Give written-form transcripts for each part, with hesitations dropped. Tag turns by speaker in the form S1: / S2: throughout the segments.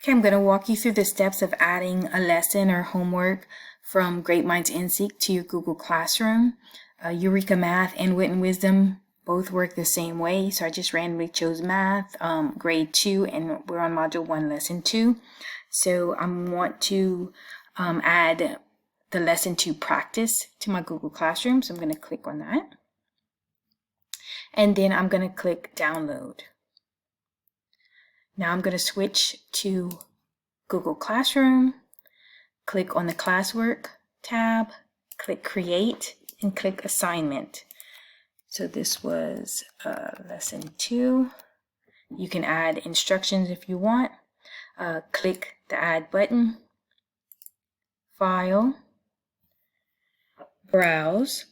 S1: Okay, I'm going to walk you through the steps of adding a lesson or homework from Great Minds InSync to your Google Classroom. Eureka Math and Wit and Wisdom both work the same way, so I just randomly chose Math, grade 2, and we're on Module 1, Lesson 2. So I want to add the Lesson 2 practice to my Google Classroom, so I'm going to click on that. And then I'm going to click Download. Now I'm going to switch to Google Classroom, click on the Classwork tab, click Create, and click Assignment. So this was Lesson 2. You can add instructions if you want. Click the Add button, File, Browse,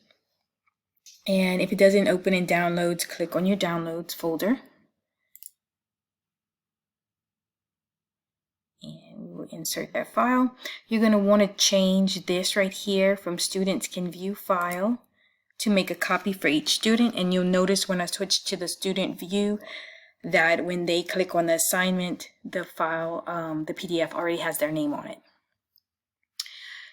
S1: and if it doesn't open in Downloads, click on your Downloads folder. Insert that file. You're going to want to change this right here from Students Can View File to make a copy for each student, and you'll notice when I switch to the student view that when they click on the assignment, the file, the PDF already has their name on it.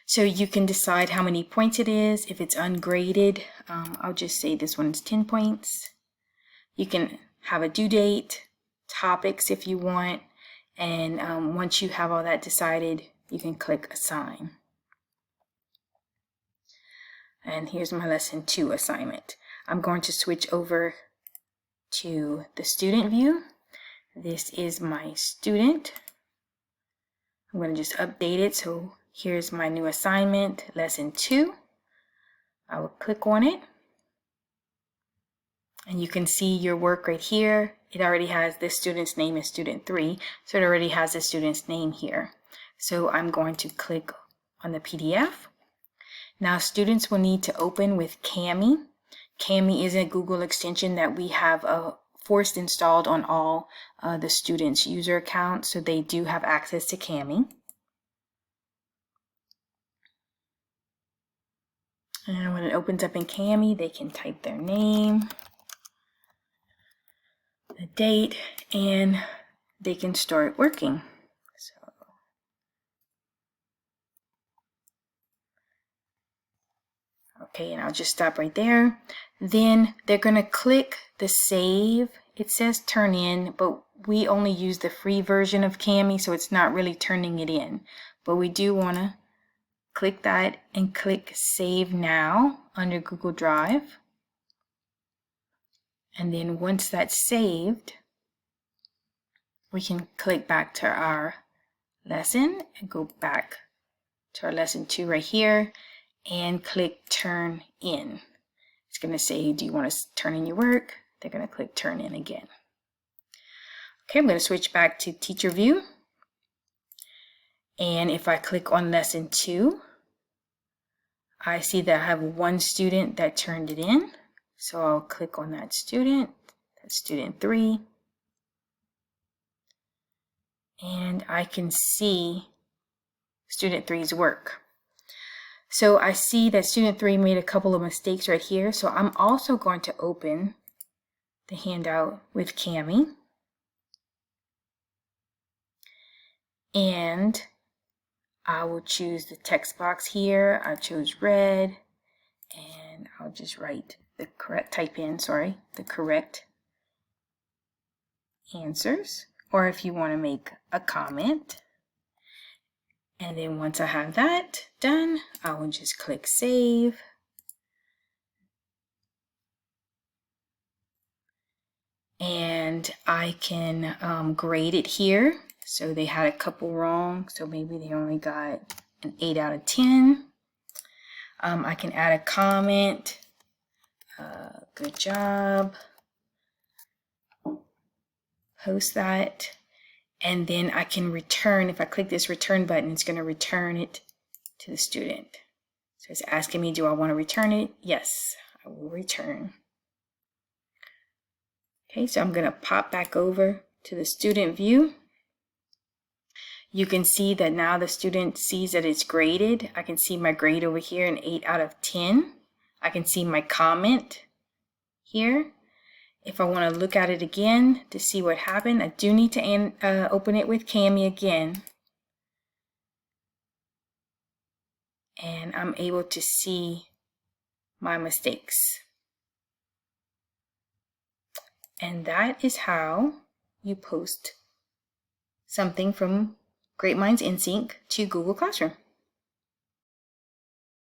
S1: So you can decide how many points it is. If it's ungraded, I'll just say this one's 10 points. You can have a due date, topics if you want, and once you have all that decided, you can click Assign. And here's my Lesson 2 assignment. I'm going to switch over to the student view. This is my student. I'm going to just update it. So here's my new assignment, Lesson 2. I will click on it. And you can see your work right here. It already has this student's name as student 3, so it already has the student's name here. So I'm going to click on the PDF. Now students will need to open with Kami. Kami is a Google extension that we have forced installed on all the students' user accounts, so they do have access to Kami. And when it opens up in Kami, they can type their name, the date, and they can start working. So okay, and I'll just stop right there. Then they're going to click the save. It says turn in, but we only use the free version of Kami, so it's not really turning it in. But we do want to click that and click Save Now under Google Drive. And then once that's saved, we can click back to our lesson and go back to our Lesson 2 right here and click Turn In. It's going to say, do you want to turn in your work? They're going to click Turn In again. Okay, I'm going to switch back to Teacher View. And if I click on Lesson 2, I see that I have one student that turned it in. So I'll click on that student, that's student 3. And I can see student 3's work. So I see that student 3 made a couple of mistakes right here. So I'm also going to open the handout with Kami. And I will choose the text box here. I chose red, and I'll just write the correct, the correct answers. Or if you want to make a comment. And then once I have that done, I will just click Save. And I can grade it here. So they had a couple wrong, so maybe they only got an 8 out of 10. I can add a comment. Good job. Post that. And then I can return. If I click this return button, it's going to return it to the student. So it's asking me, do I want to return it? Yes, I will return. Okay, so I'm going to pop back over to the student view. You can see that now the student sees that it's graded. I can see my grade over here, an 8 out of 10. I can see my comment here. If I want to look at it again to see what happened, I do need to open it with Kami again. And I'm able to see my mistakes. And that is how you post something from Great Minds InSync to Google Classroom.